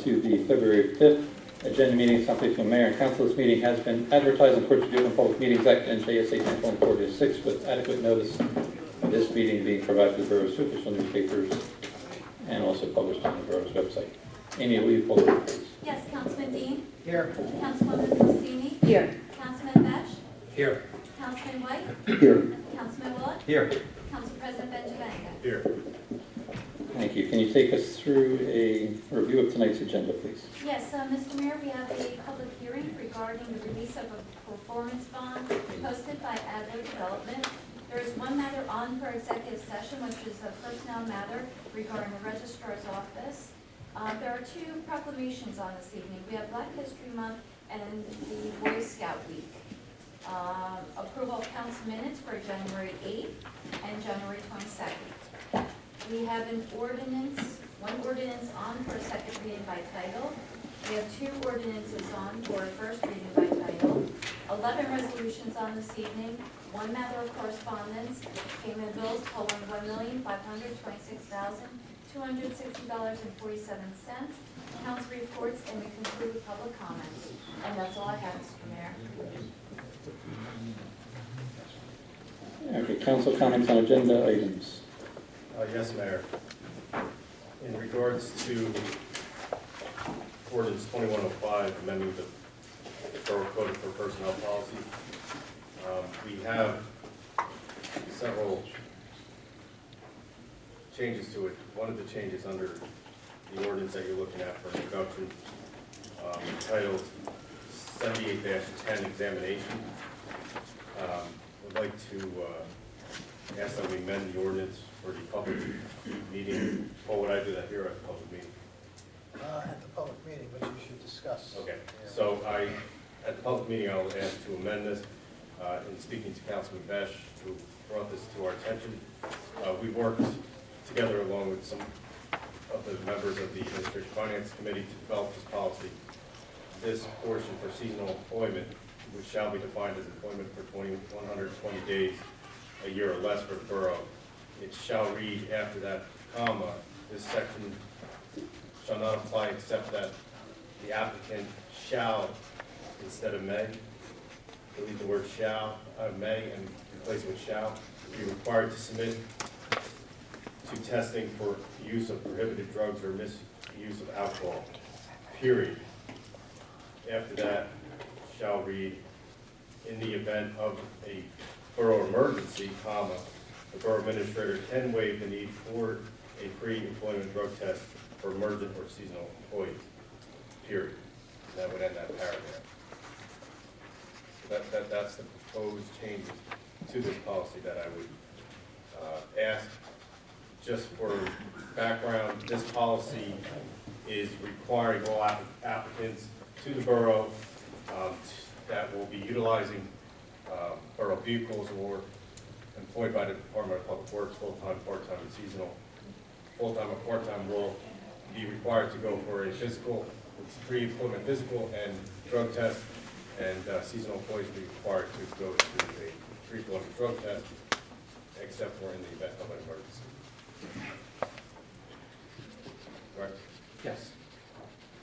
to the February 5th agenda meeting of South Plainfield Mayor and Council. This meeting has been advertised in accordance with the Open Public Meetings Act and JSA 10.4-6 with adequate notice of this meeting being provided to the borough's official newspapers and also published on the borough's website. Amy, will you pull the roll, please? Yes, Councilman Dean. Here. Councilwoman Fustini. Here. Councilman Besh. Here. Councilman White. Here. Councilman Willett. Here. Council President Benjamin. Here. Thank you. Can you take us through a review of tonight's agenda, please? Yes, Mr. Mayor, we have a public hearing regarding the release of a performance bond posted by Adler Development. There is one matter on for executive session, which is a personnel matter regarding the registrar's office. There are two proclamations on this evening. We have Black History Month and the Boy Scout Week. Approval of council minutes for January 8th and January 22nd. We have one ordinance on for second reading by title. We have two ordinances on for first reading by title. 11 resolutions on this evening. One matter of correspondence. Payment of bills totaling $1,526,260.47. Council reports, and we conclude with public comments. And that's all I have, Mr. Mayor. Okay, council comments on agenda items. Yes, Mayor. In regards to ordinance 2105, amending the Borough Code for Personnel Policy, we have several changes to it. One of the changes under the ordinance that you're looking at for introduction, titled 78-10 Examination. Would like to ask that we amend the ordinance for the public meeting. Or would I do that here at the public meeting? At the public meeting, but you should discuss. Okay, so at the public meeting, I'll ask to amend this. In speaking to Councilman Besh, who brought this to our attention, we worked together along with some of the members of the Administration Finance Committee to develop this policy. This portion for seasonal employment, which shall be defined as employment for 120 days, a year or less for the borough. It shall read after that comma, this section shall not apply except that the applicant shall, instead of may, delete the word shall, may, and replace it with shall, be required to submit to testing for use of prohibited drugs or misuse of alcohol, period. After that, shall read, in the event of a borough emergency, comma, the borough administrator can waive the need for a pre-employment drug test for emergent or seasonal employees, period. And that would end that paragraph. So that's the proposed changes to this policy that I would ask. Just for background, this policy is requiring all applicants to the borough that will be utilizing borough vehicles or employed by the Department of Public Works, full-time, part-time, and seasonal. Full-time or part-time will be required to go for a physical, pre-employment physical and drug test, and seasonal employees will be required to go to a pre-employment drug test, except for in the event of an emergency. Right? Yes.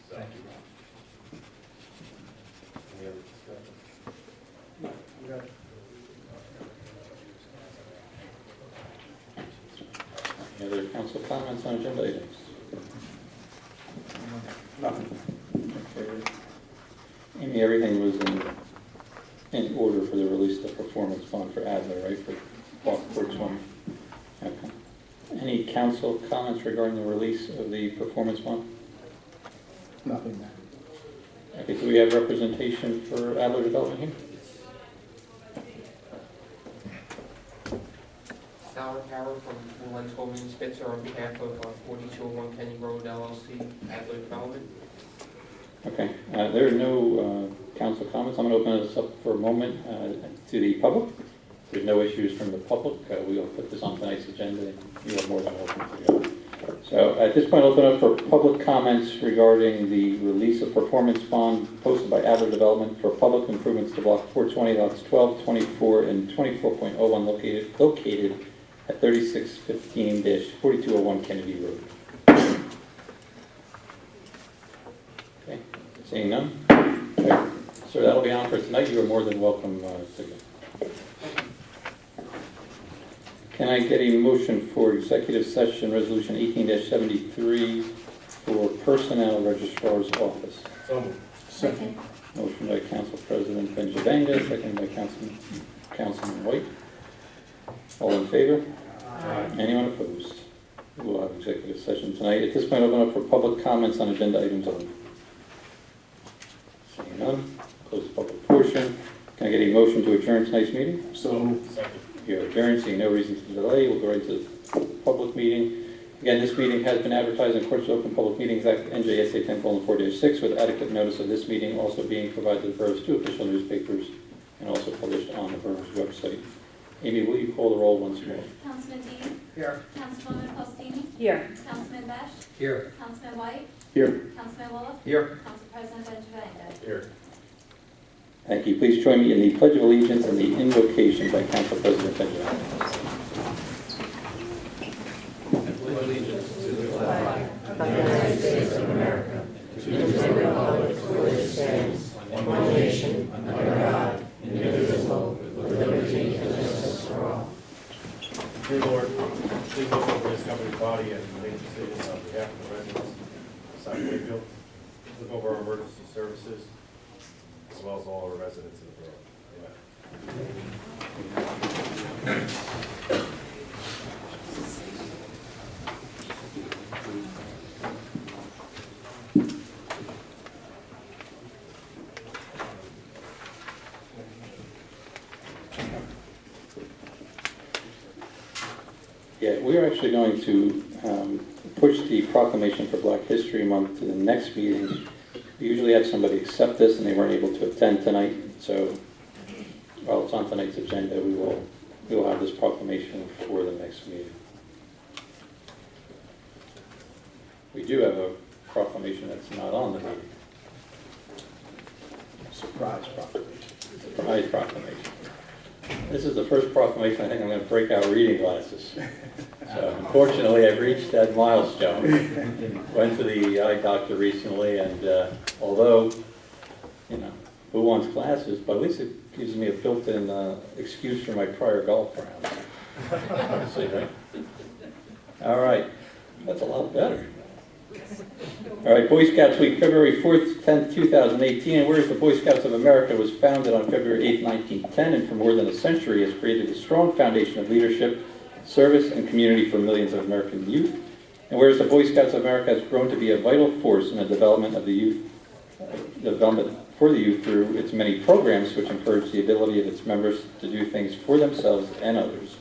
So, Thank you, any other discussion? Rob. Any other council comments on agenda items? Nothing. Okay. Amy, everything was in order for the release of the performance bond for Adler, right? For Block 420. Okay. Any council comments regarding the release of the performance bond? Nothing there. Okay, do we have representation for Adler Development here? Howard from Lenz Coleman Spitzer on behalf of 4201 Kenny Road LLC, Adler Development. Okay, there are no council comments. I'm going to open this up for a moment to the public. There's no issues from the public. We will put this on tonight's agenda, and you are more than welcome to go. So at this point, I'll open up for public comments regarding the release of performance bond posted by Adler Development for public improvements to Block 420, lots 12, 24, and 24.01 located at 3615-4201 Kennedy Road. Seeing none? Okay. So that'll be on for tonight. You are more than welcome to go. Can I get a motion for executive session resolution 18-73 for personnel registrar's office? So moved. Second. Motion by Council President Benjavanga, second by Councilman White. All in favor? Anyone opposed? We will have executive session tonight. At this point, I'll open up for public comments on agenda items only. Seeing none, close the public portion. Can I get a motion to adjourn tonight's meeting? Second. You're adjourned, seeing no reason to delay. We'll go right to the public meeting. Again, this meeting has been advertised in accordance with Open Public Meetings Act, NJSA 10:4-6, with adequate notice of this meeting also being provided to the borough's 2 official newspapers and also published on the borough's website. Amy, will you call the roll once more? Councilman Dean. Here. Councilwoman Faustini. Here. Councilman Besh. Here. Councilman White. Here. Councilman Bullock. Here. Council President Benjavanga. Here. Thank you. Please join me in the Pledge of Allegiance and the invocation by Council President Benjamin. Allegiance to the Flag of the United States of America, to the republic for which it stands, one nation, under God, indivisible, with liberty and justice for all. Dear Lord, please look over this governing body and make decisions on behalf of the residents of South Plainfield. Look over our emergency services, as well as all our residents in the borough. Amen. Yeah, we are actually going to push the proclamation for Black History Month to the next meeting. We usually have somebody accept this, and they weren't able to attend tonight. So, while it's on tonight's agenda, we will have this proclamation for the next meeting. We do have a proclamation that's not on the meeting. Surprise proclamation. Surprise proclamation. This is the first proclamation I think I'm going to break out reading glasses. So unfortunately, I've reached that milestone. Went to the eye doctor recently, and although, you know, who wants glasses, but at least it gives me a built-in excuse for my prior golf rounds. See, right? All right, that's a lot better. All right, Boy Scouts Week, February 4th, 10th, 2018, and whereas the Boy Scouts of America was founded on February 8th, 1910, and for more than a century has created a strong foundation of leadership, service, and community for millions of American youth, and whereas the Boy Scouts of America has grown to be a vital force in the development of the youth, for the youth through its many programs which encourage the ability of its members to do things for themselves and others.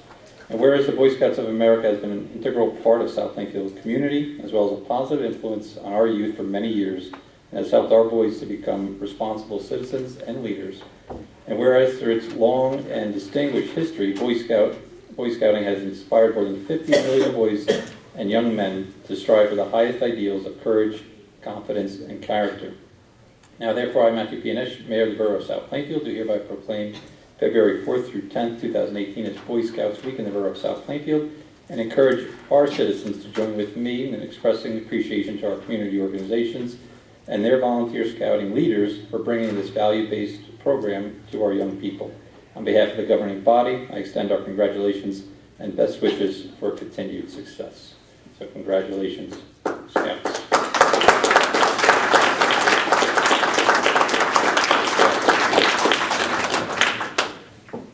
And whereas the Boy Scouts of America has been an integral part of South Plainfield's community, as well as a positive influence on our youth for many years, and has helped our boys to become responsible citizens and leaders. And whereas through its long and distinguished history, Boy Scouting has inspired more than 50 million boys and young men to strive for the highest ideals of courage, confidence, and character. Now therefore, I, Matthew P. Mayor of the Borough of South Plainfield, do hereby proclaim February 4th through 10th, 2018 as Boy Scouts Week in the Borough of South Plainfield, and encourage our citizens to join with me in expressing appreciation to our community organizations and their volunteer scouting leaders for bringing this value-based program to our young people. On behalf of the governing body, I extend our congratulations and best wishes for continued success. So congratulations, Scouts.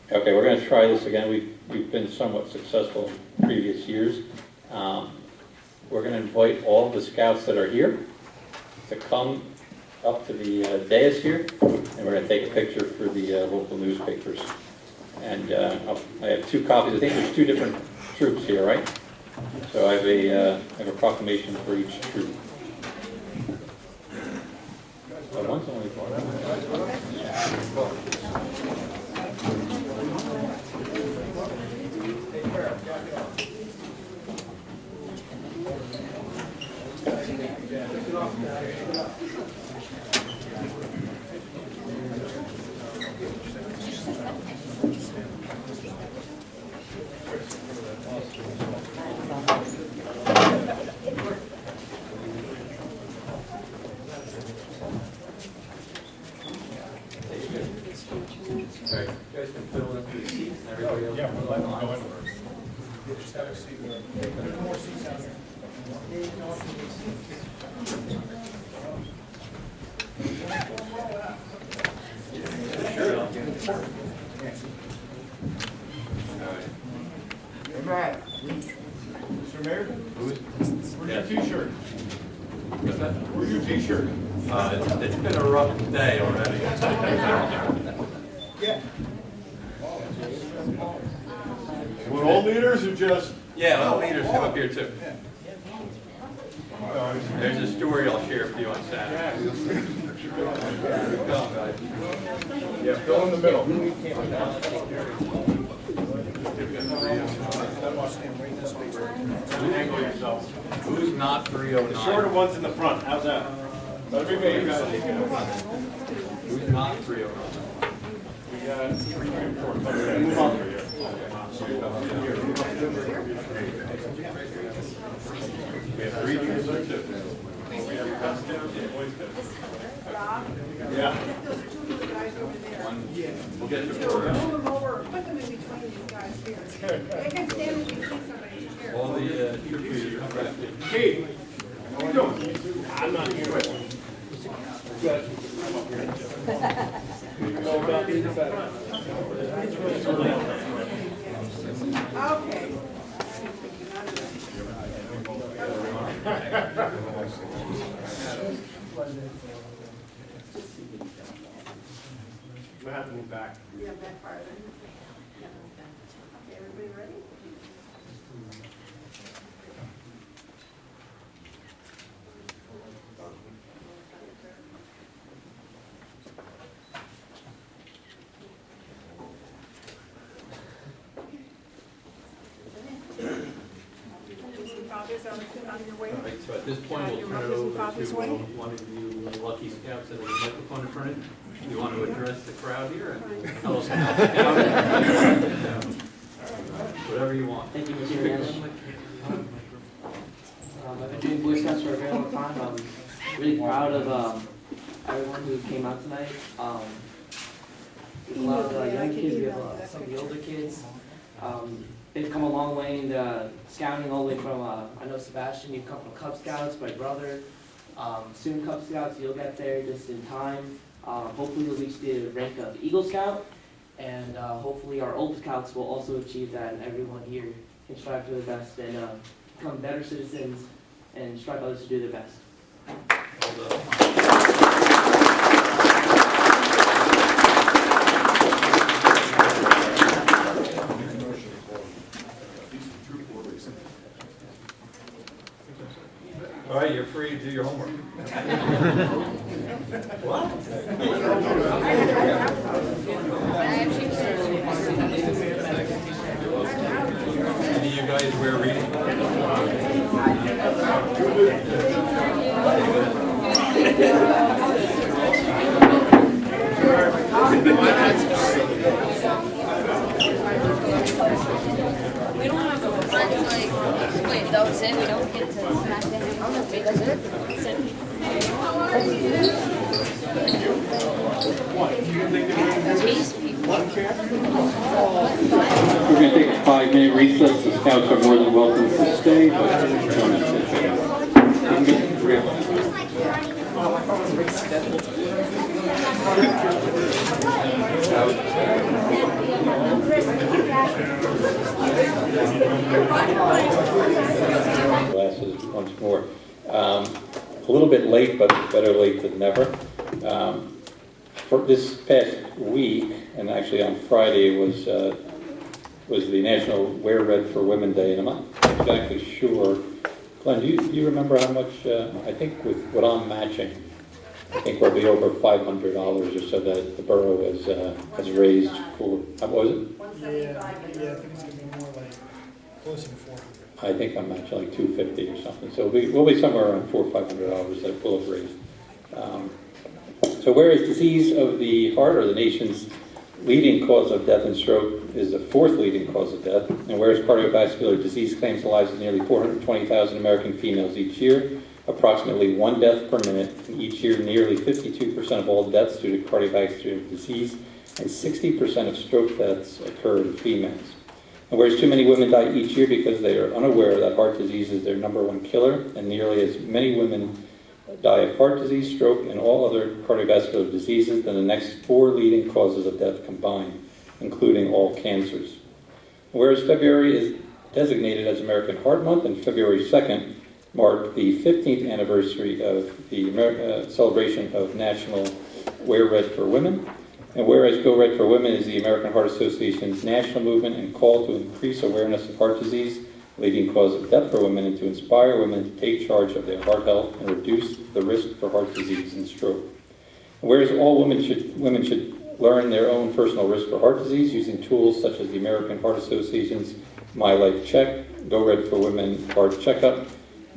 Okay, we're going to try this again. We've been somewhat successful in previous years. We're going to invite all the Scouts that are here to come up to the dais here, and we're going to take a picture for the local newspapers. And I have 2 copies. I think there's 2 different troops here, right? So I have a proclamation for each troop. One's only have a seat. There's more seats out here. Hey, Matt. Mr. Mayor? Where's your t-shirt? Where's your t-shirt? It's been a rough day already. Yeah. With all leaders or just? Yeah, well, leaders come up here too. There's a story I'll share for you on Saturday. Yeah, fill in the middle. Angle yourself. Who's not The 309? shorter one's in the front, how's that? Let me make you guys. Who's not 309? We got 3, 4. Okay, move on here. We have 3 leaders or 2? We have downstairs and boys downstairs. Yeah. We'll get to Move four. them over, put them in between these guys here. They can stand in between somebody's chair. All the troop leaders come back. Kate, how you doing? I'm not here with you. Good. I'm up here. Okay. We'll have to move back. Yeah, back farther. Okay, everybody ready? Fathers on your way. All right, so at this point, we'll turn it over to one of you lucky scouts that has a microphone in front of you. You want to address the crowd here and tell us about the scout? Whatever you want. Thank you, Mr. Mayor. I've been doing Boy Scouts for a very long time. I'm really proud of everyone who came out tonight. There's a lot of young kids, we have some of the older kids. They've come a long way in scouting, all the way from, I know Sebastian, you've come from Cub Scouts, my brother. Soon Cub Scouts, you'll get there just in time. Hopefully you'll reach the rank of Eagle Scout, and hopefully our old Scouts will also achieve that, and everyone here can strive for the best and become better citizens and strive others to do their best. Hold up. All right, you're free to do your homework. What? Any of you guys wear reading? We don't have to wait, those in, we don't get to smack them. Wait, that's it? These people. We're going to take a 5-minute recess. The scouts are more than welcome to stay, but don't have glasses once more. A little bit late, but better late than never. For this past week, and actually on Friday, was the National Wear Red for Women Day, and I'm not exactly sure. Glenn, do you remember how much, I think with what I'm matching, I think we'll be over $500 or so that the borough has raised for, what was it? Yeah, I think it's gonna be more like closer to 400. I think I'm matching like $250 or something. So we'll be somewhere around $400 or $500 that we'll have raised. So whereas disease of the heart, or the nation's leading cause of death and stroke, is the 4th leading cause of death, and whereas cardiovascular disease claims the lives of nearly 420,000 American females each year, approximately 1 death per minute, and each year nearly 52% of all deaths due to cardiovascular disease and 60% of stroke deaths occur in females. And whereas too many women die each year because they are unaware that heart disease is their #1 killer, and nearly as many women die of heart disease, stroke, and all other cardiovascular diseases than the next 4 leading causes of death combined, including all cancers. Whereas February is designated as American Heart Month, and February 2nd marked the 15th anniversary of the celebration of National Wear Red for Women. And whereas Go Red for Women is the American Heart Association's national movement and call to increase awareness of heart disease, leading cause of death for women, and to inspire women to take charge of their heart health and reduce the risk for heart disease and stroke. And whereas all women should learn their own personal risk for heart disease using tools such as the American Heart Association's My Life Check, Go Red for Women Heart Checkup,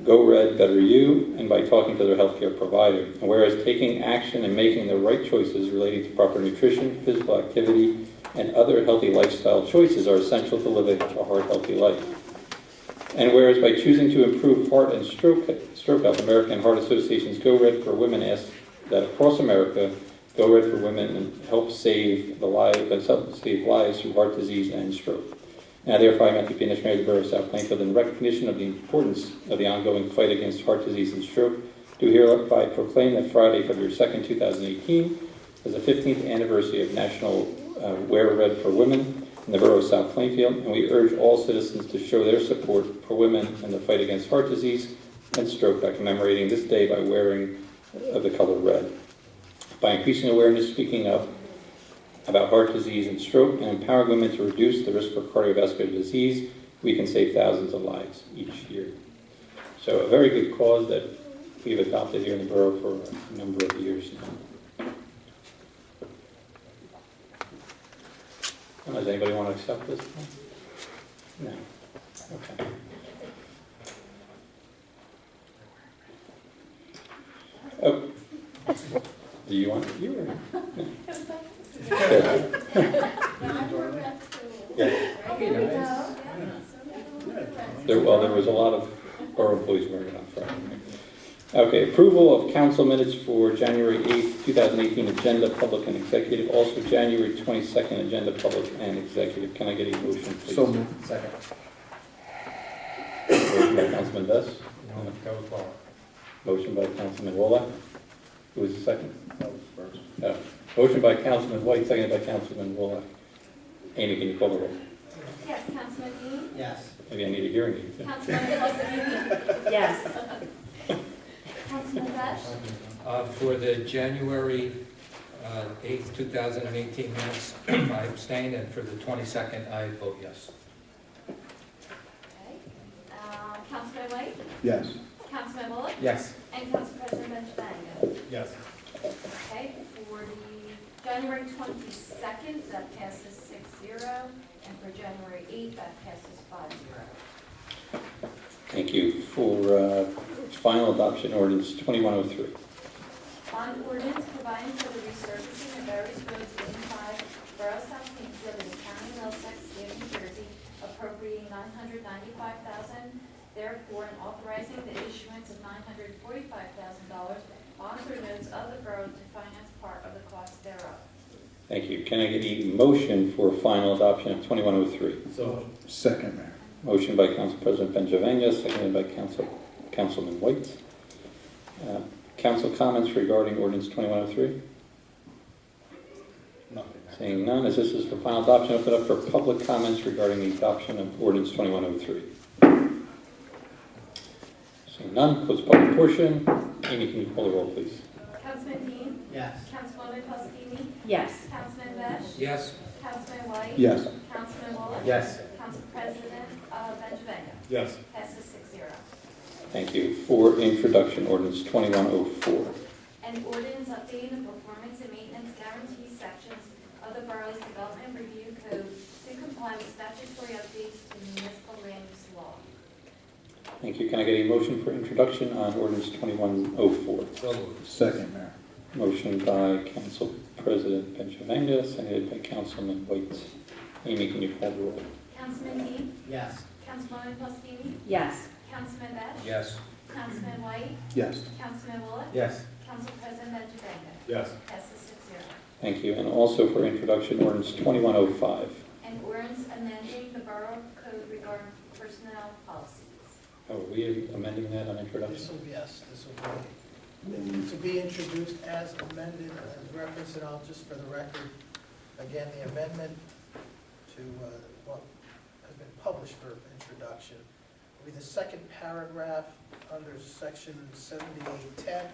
Go Red Better You, and by talking to their healthcare provider. And whereas taking action and making the right choices relating to proper nutrition, physical activity, and other healthy lifestyle choices are essential to living a heart-healthy life. And whereas by choosing to improve heart and stroke health, American Heart Association's Go Red for Women asks that across America, Go Red for Women help save lives through heart disease and stroke. Now, therefore, I, Matthew Pinish, Mayor of the Borough of South Plainfield, in recognition of the importance of the ongoing fight against heart disease and stroke, do hereby proclaim that Friday, February 2nd, 2018, is the 15th anniversary of National Wear Red for Women in the Borough of South Plainfield, and we urge all citizens to show their support for women in the fight against heart disease and stroke by commemorating this day by wearing the color red. By increasing awareness, speaking up about heart disease and stroke, and empowering women to reduce the risk for cardiovascular disease, we can save thousands of lives each year. So a very good cause that we've adopted here in the borough for a number of years now. Does anybody want to accept this? No. Okay. Oh. Do you want you or? No. Yeah. There was a lot of borough employees wearing it on Friday. Okay, approval of council minutes for January 8th, 2018 agenda, public and executive. Also January 22nd agenda, public and executive. Can I get a motion, please? So moved. Second. Motion by Councilman Bess. That was Paul. Motion by Councilman Wallach. Who was the second? That was first. Motion by Councilman White, seconded by Councilman Wallach. Amy, can you call the roll? Yes, Councilman Dean? Yes. Maybe I need a hearing aid. Councilman Paulson? Yes. Councilman Besh? For the January 8th, 2018 minutes, I abstain, and for the 22nd, I vote yes. Okay. Councilman White? Yes. Councilman Bullock? Yes. And Council President Benjamin? Yes. Okay, for the January 22nd, that passes 6-0, and for January 8th, that passes 5-0. Thank you. For final adoption, ordinance 2103. Bond ordinance providing for the resurfacing of various roads in 5 Borough South Plainfield in the County of Middlesex, State of New Jersey, appropriating $995,000, therefore, and authorizing the issuance of $945,000 bonds or notes of the borough to finance part of the cost thereof. Thank you. Can I get a motion for final adoption of 2103? So Second, Mayor. Motion by Council President Benjavanga, seconded by Councilman White. Council comments regarding ordinance 2103? Nothing. Seeing none, as this is for final adoption, open up for public comments regarding the adoption of ordinance 2103. Seeing none, close the public portion. Amy, can you call the roll, please? Councilman Dean? Yes. Councilwoman Paskini? Yes. Councilman Besh? Yes. Councilman White? Yes. Councilman Bullock? Yes. Council President Benjamin? yes. Passes 6-0. Thank you. For introduction, ordinance 2104. An ordinance updating the performance and maintenance guarantee sections of the borough's development review code to comply with statutory updates to municipal land use law. Thank you. Can I get a motion for introduction on ordinance 2104? So moved. Second, Mayor. Motion by Council President Benjavanga, seconded by Councilman White. Amy, can you call the roll? Councilman Dean? Yes. Councilwoman Paskini? Yes. Councilman Besh? Yes. Councilman White? Yes. Councilman Bullock? Yes. Council President Benjamin? Yes. Passes 6-0. Thank you. And also for introduction, ordinance 2105. An ordinance amending the Borough Are we amending that on This introduction? will be, yes, this will be, to be introduced as amended, as referenced, and I'll just for the record, again, the amendment to what has been published for introduction will be the second paragraph under section 7810.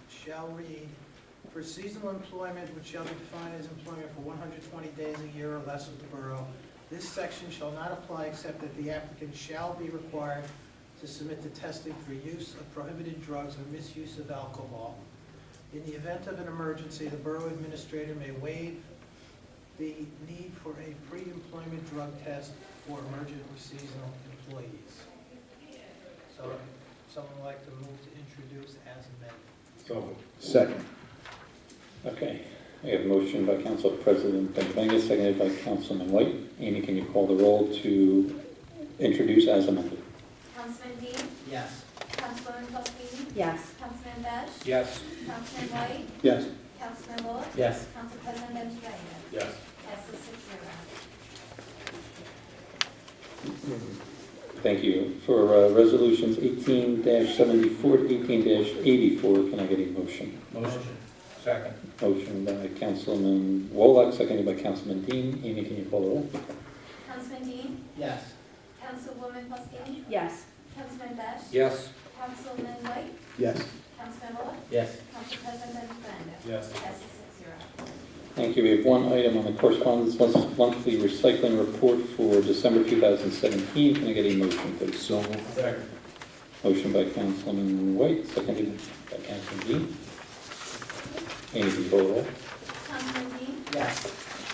Shall read, for seasonal employment, which shall be defined as employment for 120 days a year or less with the borough, this section shall not apply except that the applicant shall be required to submit to testing for use of prohibited drugs or misuse of alcohol. In the event of an emergency, the borough administrator may waive the need for a pre-employment drug test for emergent or seasonal employees. So, someone would like to move to introduce as amended. So, Second. Okay, I have a motion by Council President Benjamin, seconded by Councilman White. Amy, can you call the roll to introduce as amended? Councilman Dean? Yes. Councilwoman Fostini? Yes. Councilman Bash? Yes. Councilman White? Yes. Councilman Bullock? Yes. Council President Benjamin? yes. Passes 6-0. Thank you. For resolutions 18-74 to 18-84, can I get a motion? Motion. Second. Motion by Councilman Wallach, seconded by Councilman Dean. Amy, can you call the roll? Councilman Dean? Yes. Councilwoman Fostini? Yes. Councilman Bash? Yes. Councilman White? Yes. Councilman Bullock? Yes. Council President Benjamin? Yes. Passes 6-0. Thank you. We have one item on the correspondence monthly recycling report for December 2017. Can I get a motion, please? So moved. Second. Motion by Councilman White, seconded by Councilman Dean. Amy, can you call the roll? Councilman Dean? Yes.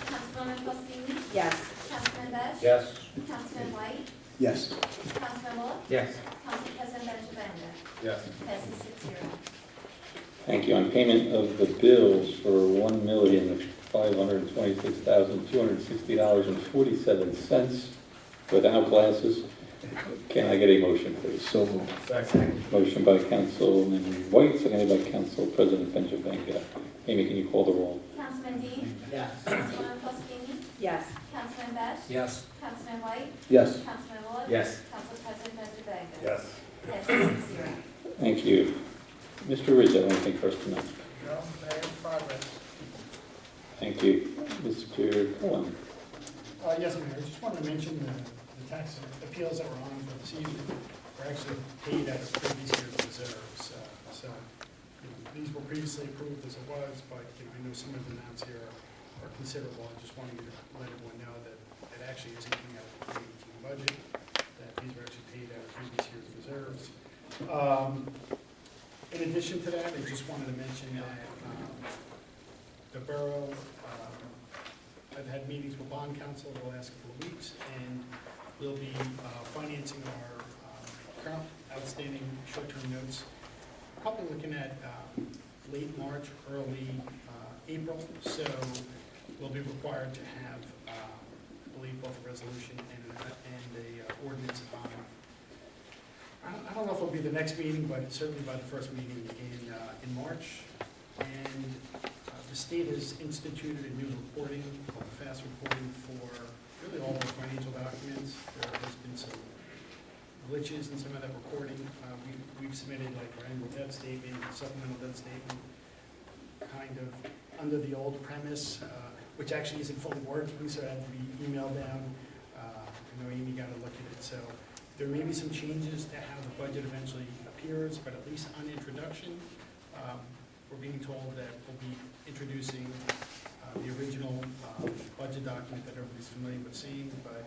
Councilwoman Fostini? Yes. Councilman Bash? Yes. Councilman White? Yes. Councilman Bullock? Yes. Council President Benjamin? Yes. Passes 6-0. Thank you. On payment of the bills for $1,526,260.47 without glasses, can I get a motion, please? So moved. Second. Motion by Councilman White, seconded by Council President Benjamin. Amy, can you call the roll? Councilman Dean? Yes. Councilwoman Fostini? Yes. Councilman Bash? Yes. Councilman White? Yes. Councilman Bullock? Yes. Council President Benjamin? Yes. Passes 6-0. Thank you. Mr. Rizzo, anything for us tonight? No, they're in progress. Thank you. Mr. Cohen? Yes, Mayor, I just wanted to mention the tax appeals that were on for this evening were actually paid out of previous year's reserves. These were previously approved as it was, but I know some of the amounts here are considerable. I just wanted to let everyone know that it actually isn't coming out of the 2018 budget, that these were actually paid out of previous year's reserves. In addition to that, I just wanted to mention that the borough, I've had meetings with bond counsel the last couple of weeks, and we'll be financing our current outstanding short-term notes, probably looking at late March, early April. So we'll be required to have, I believe, both a resolution and a ordinance on. I don't know if it'll be the next meeting, but certainly by the first meeting in March. And the state has instituted a new reporting called fast reporting for really all of our financial documents. There has been some glitches in some of that reporting. We've submitted like our annual debt statement, supplemental debt statement, kind of under the old premise, which actually isn't fully working, so it had to be emailed down. I know Amy got a look at it, so there may be some changes to how the budget eventually appears, but at least on introduction, we're being told that we'll be introducing the original budget document that everybody's familiar with seeing, but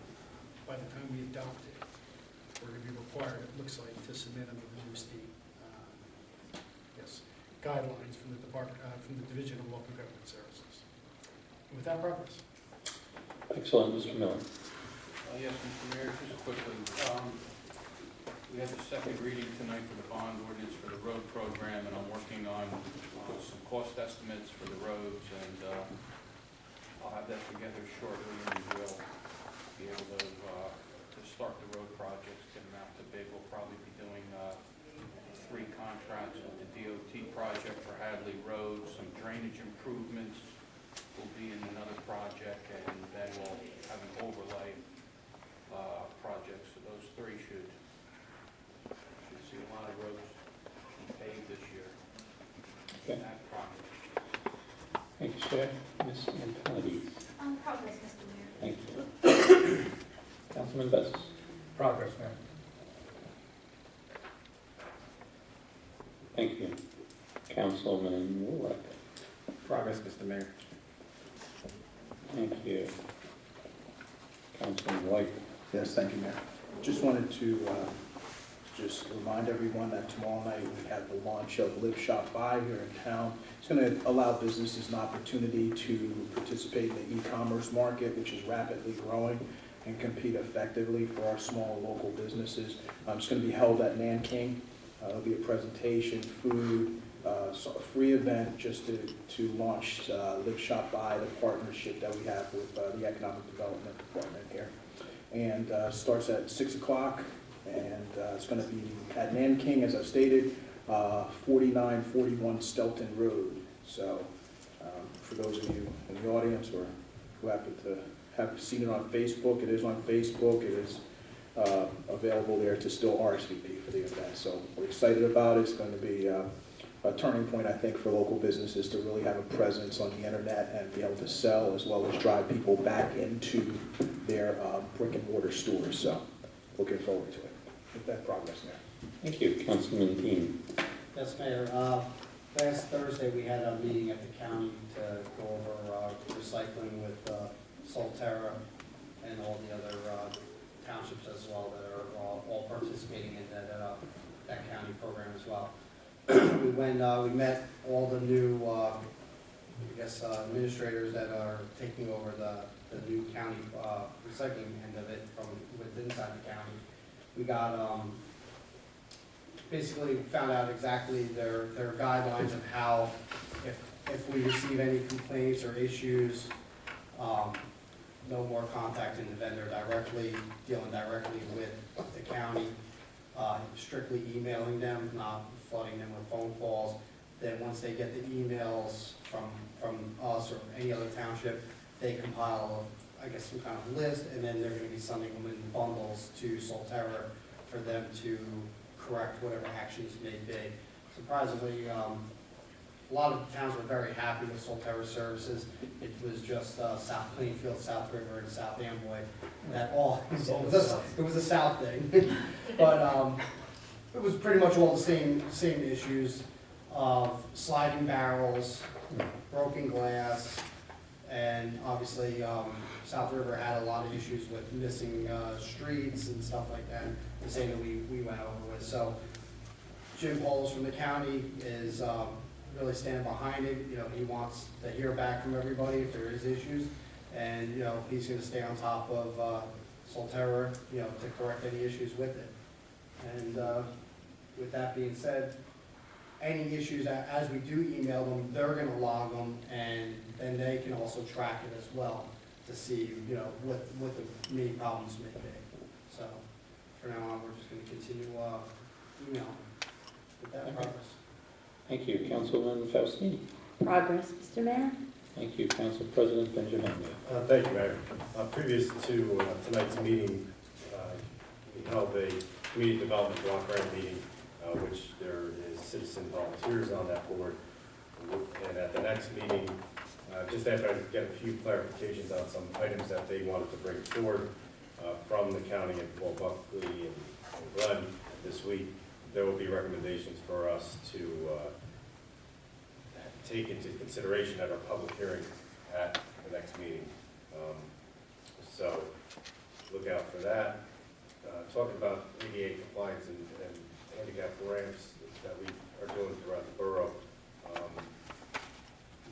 by the time we adopt it, we're going to be required, it looks like, to submit under the new state guidelines from the department, from the Division of Local Government Services. And with that, progress. Excellent. Mr. Miller? Yes, Mr. Mayor, just quickly, we have the second reading tonight for the bond ordinance for the road program, and I'm working on some cost estimates for the roads, and I'll have that together shortly, and we'll be able to start the road projects, get them out to bid. We'll probably be doing 3 contracts with the DOT project for Hadley Road, some drainage improvements will be in another project, and then we'll have an overlay project. So those 3 should lot of roads paved this year. Okay. That progress. Thank you, Chair. Ms. Antonides. Progress, Mr. Mayor. Thank you. Councilman Best. Progress, Mayor. Thank you. Councilman Wooleck. Progress, Mr. Mayor. Thank you. Councilman White. Yes, thank you, Mayor. Just wanted to just remind everyone that tomorrow night we have the launch of Live Shop Buy here in town. It's going to allow businesses an opportunity to participate in the e-commerce market, which is rapidly growing, and compete effectively for our small local businesses. It's going to be held at Nanking. There'll be a presentation, food, so a free event just to launch Live Shop Buy, the partnership that we have with the Economic Development Department here. And starts at 6 o'clock, and it's going to be at Nanking, as I've stated, 4941 Stelton Road. So for those of you in the audience or who happen to have seen it on Facebook, it is on Facebook. It is available there to still RSVP for the event. So we're excited about it. It's going to be a turning point, I think, for local businesses to really have a presence on the internet and be able to sell, as well as drive people back into their brick and mortar stores. So looking forward to it. With that progress there. Thank you. Councilman Dean. Yes, Mayor. Last Thursday, we had a meeting at the county to go over recycling with Solterra and all the other townships as well that are all participating in that county program as well. We met all the new, administrators that are taking over the new county recycling end of it from within inside the county. We got, basically found out exactly their guidelines of how, if we receive any complaints or issues, no more contacting the vendor directly, dealing directly with the county, strictly emailing them, not flooding them with phone calls. Then once they get the emails from us or any other township, they compile, some kind of list, and then they're going to be sending them in bundles to Solterra for them to correct whatever actions may be. Surprisingly, a lot of the towns were very happy with Solterra services. It was just South Plainfield, South River, and South Amboy that it was a South thing. But it was pretty much all the same issues of sliding barrels, broken glass, and obviously South River had a lot of issues with missing streets and stuff like that, the same that we went over with. So Jim Poles from the county is really standing behind it. He wants to hear back from everybody if there is issues, and he's going to stay on top of Solterra, to correct any issues with it. And with that being said, any issues that, as we do email them, they're going to log them, and then they can also track it as well to see, what the main problems may be. So for now on, we're just going to continue email with that progress. Thank you. Councilman Faustini. Progress, Mr. Mayor. Thank you. Council President Benjamin. Thank you, Mayor. Previous to tonight's meeting, we held a community development block grant meeting, which there is citizen volunteers on that board. And at the next meeting, just after I get a few clarifications on some items that they wanted to bring forward from the county and Paul Buckley and Glenn this week, there will be recommendations for us to take into consideration at our public hearing at the next meeting. So look out for that. Talking about ADA compliance and handicap ramps that we are doing throughout the borough.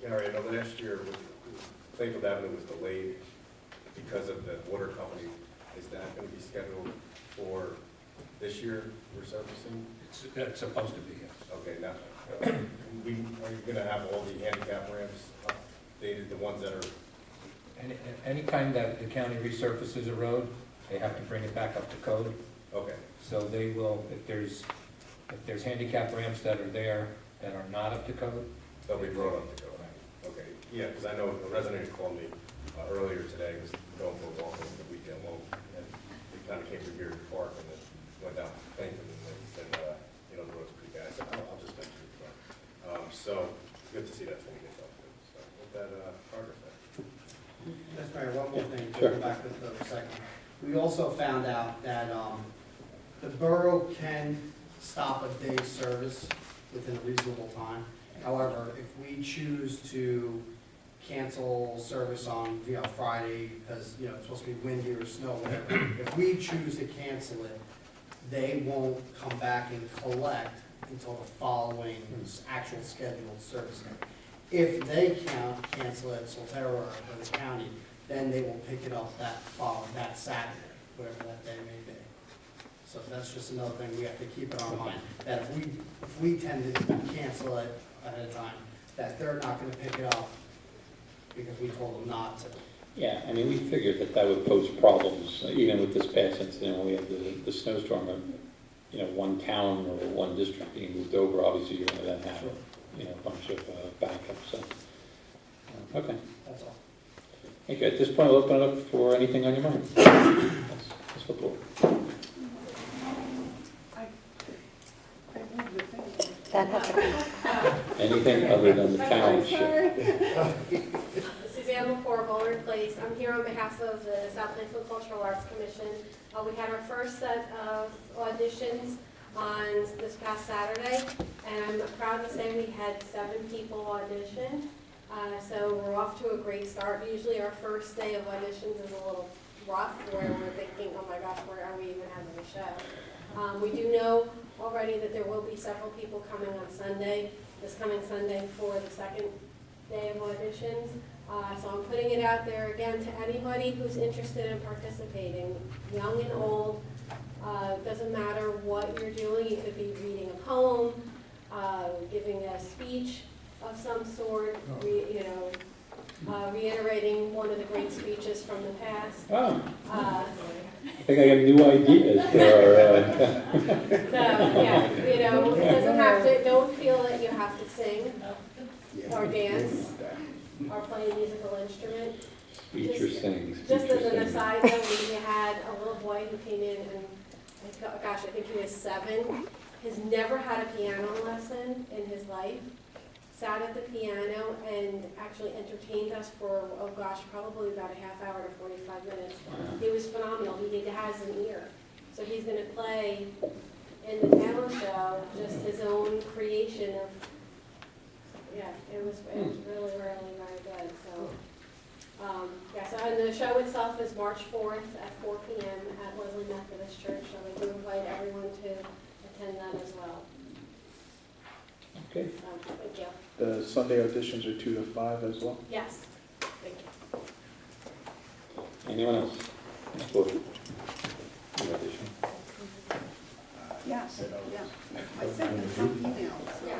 Gary, I know last year Plainfield Avenue was delayed because of the water company. Is that going to be scheduled for this year resurfacing? It's supposed to be, yes. Okay, now, are you going to have all the handicap ramps updated, the ones that are? Any time that the county resurfaces a road, they have to bring it back up to code. Okay. So they will, if there's handicap ramps that are there that are not up to code, they'll be brought up to code. Okay, yeah, because I know a resident called me earlier today, was going for a walk over the weekend long, and we kind of came through here to the park and then went down to Plainfield, and they said you know, the road's pretty bad. I said, I'll just mention it. So, good to see that's going to get done. So, with that, progress there. That's right, one more thing, Sure. go back to the second. We also found out that the borough can stop a day's service within a reasonable time. However, if we choose to cancel service on, Friday because, it's supposed to be windy or snow, whatever, if we choose to cancel it, they won't come back and collect until the following actual scheduled service day. If they cancel it, Solterra or the county, then they will pick it up that Saturday, whatever that day may be. So that's just another thing we have to keep in our mind, that if we tend to cancel it ahead of time, that they're not gonna pick it up because we told them not to. Yeah, I mean, we figured that would pose problems, even with this past incident when we had the snowstorm of, one town or one district being moved over. Obviously, you're going to then have, a bunch of backups. So, okay. That's all. Thank you. At this point, I'll open it up for anything on your mind. Let's report. That has to be. Anything other than the township? Suzanne McCord, Bullard Place. I'm here on behalf of the South Plainfield Cultural Arts Commission. We had our first set of auditions on this past Saturday, and I'm proud to say we had 7 people audition. So we're off to a great start. Usually our first day of auditions is a little rough, where we're thinking, oh my gosh, where are we even having a show? We do know already that there will be several people coming on Sunday, this coming Sunday, for the second day of auditions. So I'm putting it out there again to anybody who's interested in participating, young and old. Doesn't matter what you're doing. You could be reading a poem, giving a speech of some sort, reiterating one of the great speeches from the past. Oh. I think I have new ideas for So, yeah, it doesn't have to, don't feel that you have to sing or dance or play a musical instrument. speech or sing. Just as an aside, though, we had a little boy who came in and, I think he was 7. He's never had a piano lesson in his life. Sat at the piano and actually entertained us for, probably about a half hour to 45 minutes. It was phenomenal. He has an ear. So he's going to play in the town show, just his own creation of, it was really, really very good. So, and the show itself is March 4th at 4 p.m. at Wesley Methodist Church. So we do invite everyone to attend that as well. Okay. Thank you. The Sunday auditions are 2 to 5 as well? Yes. Thank you. Anyone else? Ms. Floyd? Any addition? Yes, yeah. I sent them some emails. Yeah.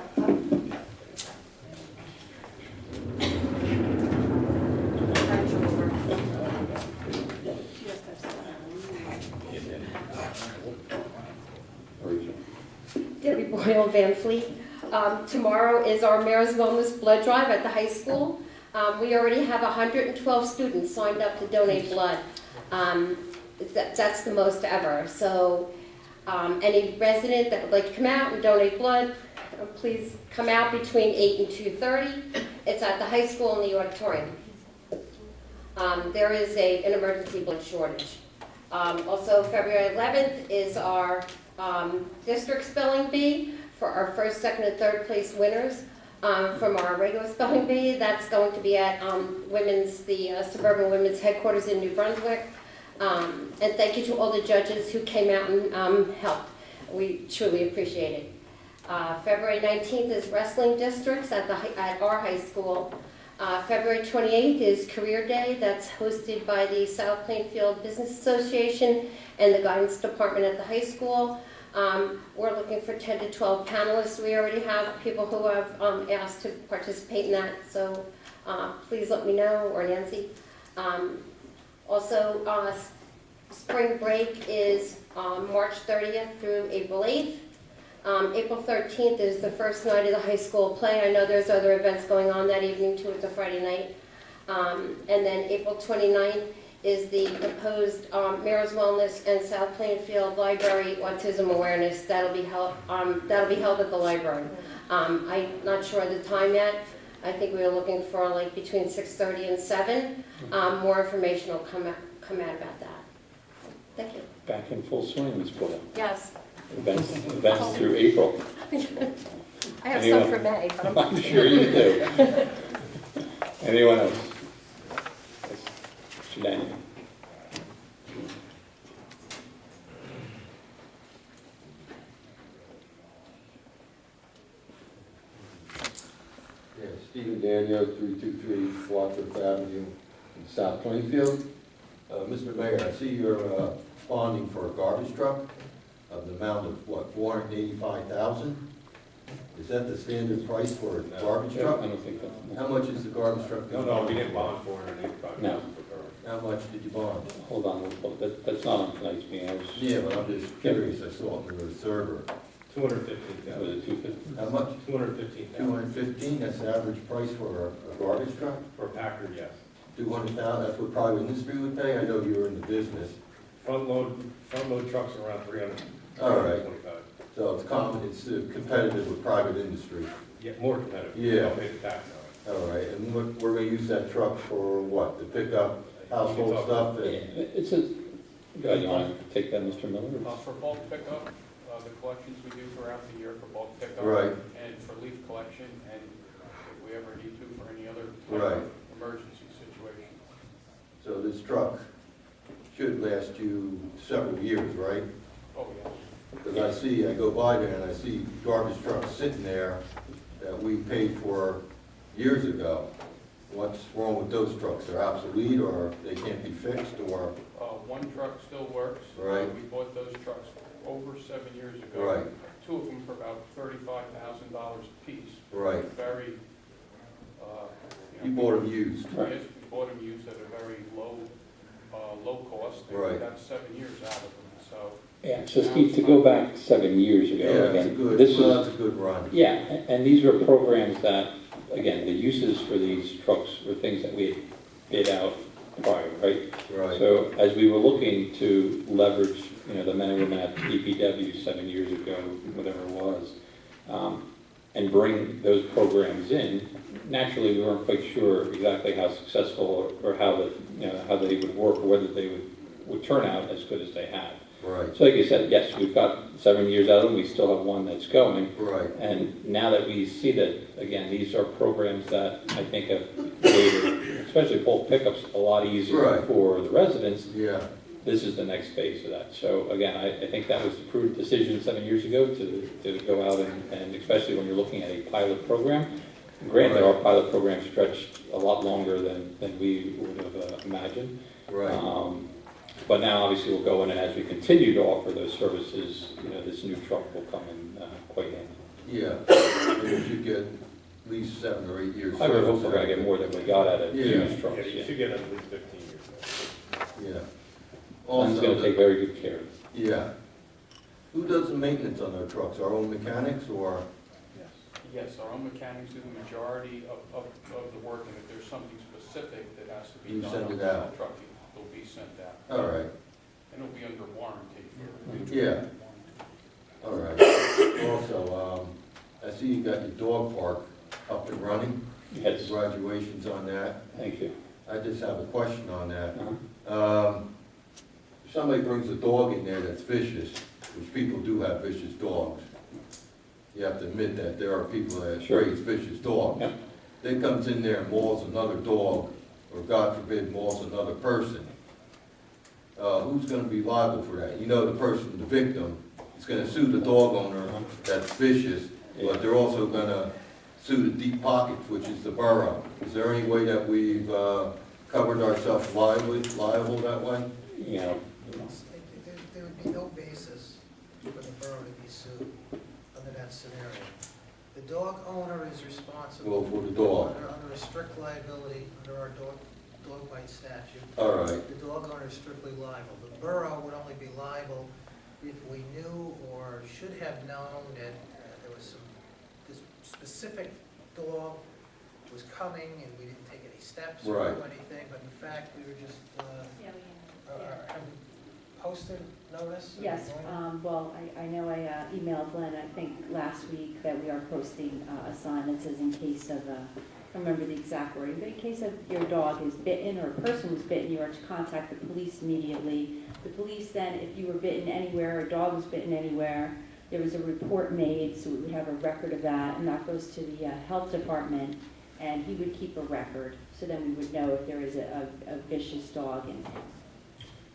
Debbie Boyle, Van Fleet. Tomorrow is our Mayor's Wellness Blood Drive at the high school. We already have 112 students signed up to donate blood. That's the most ever. So any resident that would like to come out and donate blood, please come out between 8 and 2:30. It's at the high school in the auditorium. There is an emergency blood shortage. Also, February 11th is our district spelling bee for our first, second, and third place winners from our regular spelling bee. That's going to be at the Suburban Women's Headquarters in New Brunswick. And thank you to all the judges who came out and helped. We truly appreciate it. February 19th is wrestling districts at our high school. February 28th is Career Day. That's hosted by the South Plainfield Business Association and the Guidance Department at the high school. We're looking for 10 to 12 panelists. We already have people who have asked to participate in that, so please let me know, or Nancy. Also, spring break is March 30th through April 8th. April 13th is the first night of the high school play. I know there's other events going on that evening too. It's a Friday night. And then April 29th is the proposed Mayor's Wellness and South Plainfield Library Autism Awareness. That'll be held at the library. I'm not sure of the time yet. I think we were looking for like between 6:30 and 7. More information will come out about that. Thank you. Back in full swing, Ms. Fuller. Yes. Events through April. I have some for May, but I'm sure you do. Anyone else? Yes. Mr. Daniel. Yeah, Stephen Daniel, 323 Wadsworth Avenue in South Plainfield. Mr. Mayor, I see you're bonding for a garbage truck of the amount of, what, $485,000? Is that the standard price for a garbage truck? I don't think that. How much is the garbage truck? No, we didn't bond $485,000 No. for garbage. How much did you bond? Hold on, that's not on tonight's meeting. Yeah, but I'm just curious, I saw it in the server. $215,000. Was it 250? How much? $215,000. 215, that's the average price for a garbage truck? For a Packard, yes. 200,000, that's what private industry would pay? I know you were in the business. Front load trucks are around 300. All right. 325. So it's common, it's competitive with private industry. Yeah, more competitive. Yeah. They'll pay the tax on it. All right, and we're gonna use that truck for what? To pick up household stuff? Yeah, it's a, go ahead, you want to take that, Mr. Miller? For bulk pickup, the collections we do throughout the year for bulk pickup. Right. And for leaf collection, and if we ever need to for any other Right. type of emergency situation. So this truck should last you several years, right? Oh, yes. Because I go by there and I see garbage trucks sitting there that we paid for years ago. What's wrong with those trucks? They're obsolete or they can't be fixed or? One truck still works. Right. We bought those trucks over 7 years ago. Right. 2 of them for about $35,000 a piece. Right. Very, You bought them used? Yes, we bought them used at a very low cost. And Right. we got 7 years out of them, so. Yeah, so Steve, to go back 7 years ago, Yeah, that's a again, good, this well, is, that's a good run. yeah, and these were programs that, again, the uses for these trucks were things that we had bid out prior, right? Right. So as we were looking to leverage, the men and women at DPW 7 years ago, whatever it was, and bring those programs in, naturally, we weren't quite sure exactly how successful or how they would work or whether they would turn out as good as they have. Right. So like you said, yes, we've got 7 years out of them, we still have one that's going. Right. And now that we see that, again, these are programs that I think have made it, especially bulk pickups, a lot easier Right. for the residents. Yeah. This is the next phase of that. So again, I think that was the prudent decision 7 years ago to go out and especially when you're looking at a pilot program. Granted, our pilot program stretched a lot longer than we would have imagined. Right. But now, obviously, we'll go in, and as we continue to offer those services, this new truck will come in quite handy. Yeah, you should get at least 7 or 8 years. I would hope we're going to get more than we got out of Yeah. used trucks. Yeah, you should get at least 15 years. Yeah. One's going to take very good care of it. Yeah. Who does the maintenance on their trucks? Our own mechanics or? Yes, our own mechanics do the majority of the work, and if there's something specific that has to be You done send on it the out. truck, it'll be sent out. All right. And it'll be under warranty. Yeah. All right. Also, I see you got your dog park up and running. Yes. Congratulations on that. Thank you. I just have a question on that. Uh-huh. If somebody brings a dog in there that's vicious, which people do have vicious dogs, you have to admit that there are people that Sure. raise vicious dogs. Yep. Then comes in there and mauls another dog, or God forbid, mauls another person. Who's gonna be liable for that? The person, the victim, is gonna sue the dog owner that's vicious, but they're also gonna sue the deep pockets, which is the borough. Is there any way that we've covered ourselves liable that way? There would be no basis for the borough to be sued under that scenario. The dog owner is responsible. Well, for the dog. Under a strict liability, under our dog bite statute. All right. The dog owner is strictly liable. The borough would only be liable if we knew or should have known that there was this specific dog was coming and we didn't take any steps Right. or do anything, but in fact, we were just, have we posted notice? Yes, well, I know I emailed Glenn, I think last week, that we are posting a sign that says in case of, I don't remember the exact wording, but in case of your dog is bitten or a person was bitten, you are to contact the police immediately. The police then, if you were bitten anywhere, a dog was bitten anywhere, there was a report made, so we would have a record of that, and that goes to the health department, and he would keep a record, so then we would know if there is a vicious dog in town.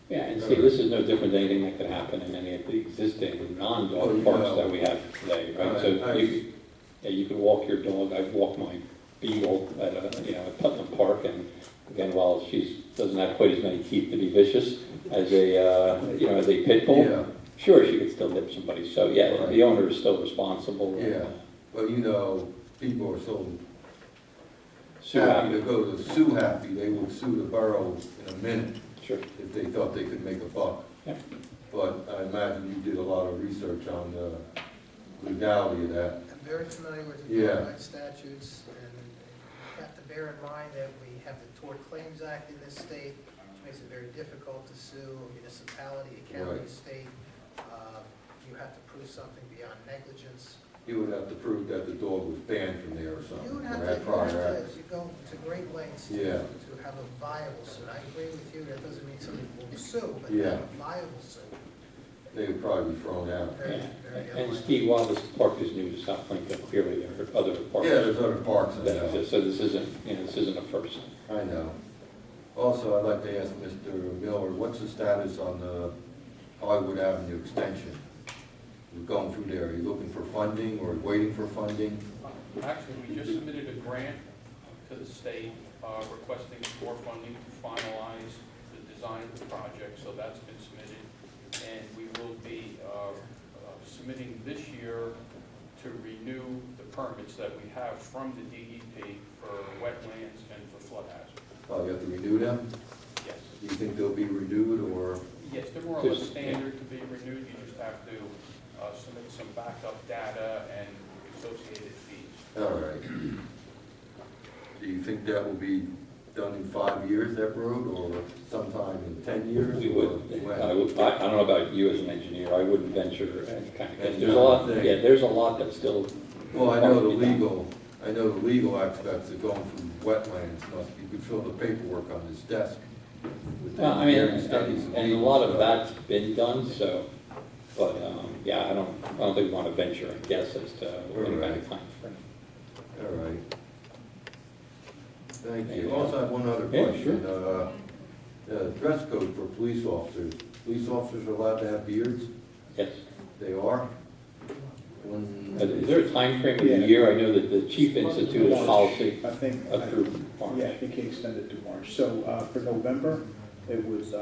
Yeah, and see, this is no different than anything that could happen in any of the existing non-dog parks that we have today, right? So you could walk your dog, I've walked my beagle at at Putnam Park, and again, while she doesn't have quite as many teeth to be vicious as as a pit bull, Yeah. sure, she could still nip somebody. So, yeah, the owner is still responsible. Yeah, but people are so Sue happy happy. to go to sue happy, they would sue the borough in a minute. Sure. If they thought they could make a buck. Yeah. But I imagine you did a lot of research on the legality of that. I'm very familiar with the Yeah. Codified statutes, and you have to bear in mind that we have the Tort Claims Act in this state, which makes it very difficult to sue a municipality, a county, a Right. state. You have to prove something beyond negligence. You would have to prove that the dog was banned from there or something. You would or have had prior acts. you go to great lengths Yeah. to have a viable suit. I agree with you, that doesn't mean somebody will sue, but Yeah. have a viable suit. They would probably be thrown out. Very, Yeah. very And unlikely. Steve, while this park is new to South Plainfield, clearly there are other parks. Yeah, there's other parks I that know. exist, so this isn't a first. I know. Also, I'd like to ask Mr. Miller, what's the status on the Hollywood Avenue extension? We're going through there, are you looking for funding or waiting for funding? Actually, we just submitted a grant to the state requesting more funding to finalize the design of the project, so that's been submitted. And we will be submitting this year to renew the permits that we have from the DEP for wetlands and for flood hazard. Oh, you have to renew them? Yes. Do you think they'll be renewed or? Yes, they're more or less standard to be renewed, you just have to submit some backup data and associated fees. All right. Do you think that will be done in 5 years, that road, or sometime in 10 years? We would, or when? I don't know about you as an engineer, I wouldn't venture any kind of, That's there's a lot, not a thing. yeah, there's a lot that's still. Well, I know the legal aspects of going through wetlands, you could fill the paperwork on this desk. with Well, I mean, engineering studies and a lot of legal that's been done, so, but, yeah, I don't think we want to venture a guess as to any kind of time frame. stuff. All right. Thank you. Also, I have one other Yeah, question. Dress code for police officers. Police officers are allowed to have beards? Yes. They are? When- Is there a time frame of the year? I know that the chief instituted a policy I think, up through March. yeah, I think he extended to March. So for November, it was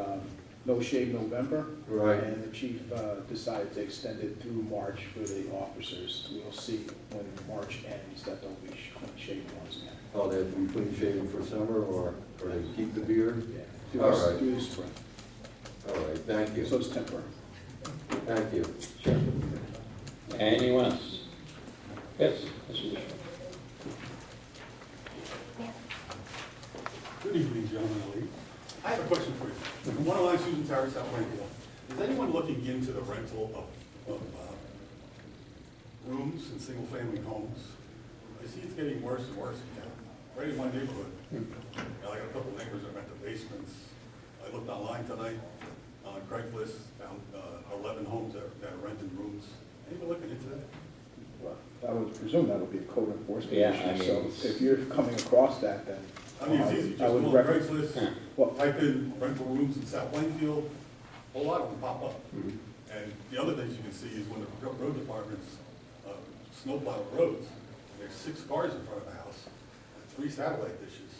no shave November. Right. And the chief decided to extend it through March for the officers. We'll see when March ends that they'll be clean shaven once again. Oh, they have to be clean shaven for summer, or they keep the beard? Yeah. All right. Through the spring. All right, thank you. So it's temporary. Thank you. Sure. Anyone else? Yes, Mr. Bishop. Good evening, gentlemen. I have a question for you. 109 Susan Terrace, South Plainfield. Is anyone looking into the rental of rooms in single-family homes? I see it's getting worse and worse in town, right in my neighborhood. I got a couple neighbors that rent the basements. I looked online tonight on Craigslist, found 11 homes that are renting rooms. Anyone looking into that? Well, I would presume that'll be a code enforcement Yeah, issue. I mean, So it's- if you're coming across that, then I mean, it's easy, just I go would on recommend. Craigslist, Well, type in rental rooms in South Plainfield, a whole lot of them pop up. Mhm. And the other things you can see is when the road department's snowplow roads, and there's 6 cars in front of the house, and 3 satellite dishes,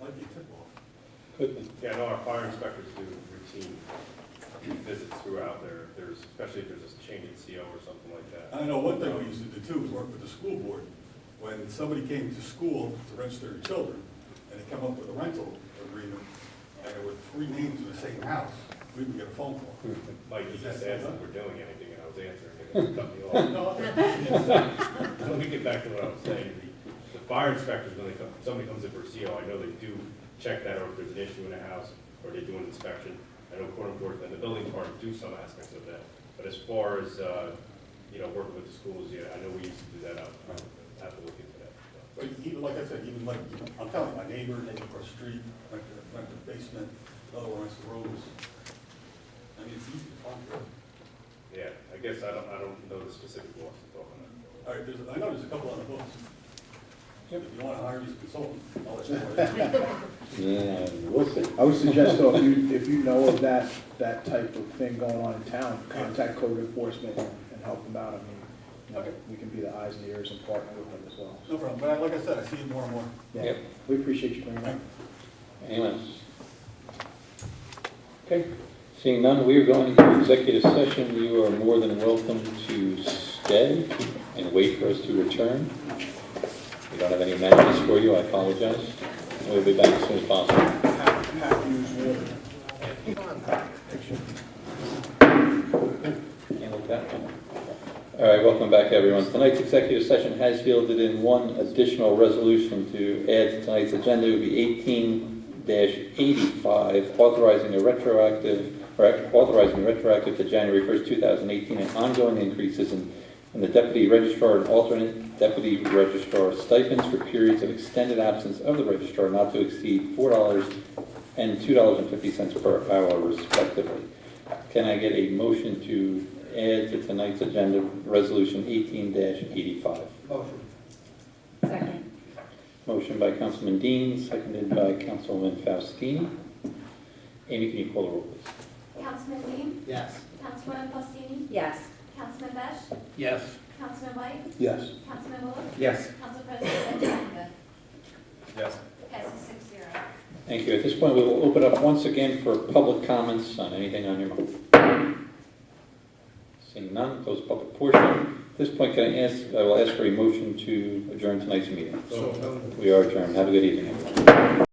might be a tip-off. Could be. Yeah, I know our fire inspectors do routine visits throughout there. There's, especially if there's a change in CO or something like that. And I know one thing we used to do too, was work with the school board. When somebody came to school to register their children, and they come up with a rental agreement, and there were 3 names in the same house, we would get a phone call. Mike, you just asked if we're doing anything, and I was answering, and it cut me off. Let me get back to what I was saying. The fire inspectors, when somebody comes in for a CO, I know they do check that, or if there's an issue in the house, or they do an inspection. I know code enforcement and the building department do some aspects of that. But as far as, working with the schools, yeah, I know we used to do that. I'll have to look into that. But even, like I said, even like, I'm telling you, my neighbor across the street, rent the basement, another one rents the rooms. I mean, it's easy to find. Yeah, I guess I don't know the specific laws to talk on that. All right, I know there's a couple on the books. If you want to hire me as a consultant, I'll let you know. Yeah, we'll see. I would suggest though, if you know of that type of thing going on in town, contact code enforcement and help them out. I mean, we can be the eyes and ears and partner with them as well. No problem, but like I said, I see it more and more. Yeah, Yep. we appreciate you bringing it up. Anyone else? Okay, seeing none, we are going into executive session. You are more than welcome to stay and wait for us to return. We don't have any amendments for you, I apologize. We'll be back as soon as possible. Can't look that one. All right, welcome back, everyone. Tonight's executive session has yielded in one additional resolution to add to tonight's agenda. It would be 18-85, authorizing the retroactive to January 1st, 2018, and ongoing increases in the deputy registrar and alternate deputy registrar stipends for periods of extended absence of the registrar not to exceed $4 and $2.50 per hour, respectively. Can I get a motion to add to tonight's agenda resolution 18-85? Motion. Second. Motion by Councilman Dean, seconded by Councilwoman Faustini. Amy, can you call the roll, please? Councilman Dean? Yes. Councilwoman Faustini? Yes. Councilman Besh? Yes. Councilman White? Yes. Councilman Bullock? Yes. Council President Benjamin? Yes. Passes 6-0. Thank you. At this point, we will open up once again for public comments on anything on your mind. Seeing none, close public portion. At this point, I will ask for a motion to adjourn tonight's meeting. So, We are adjourned. Have a good evening, everyone.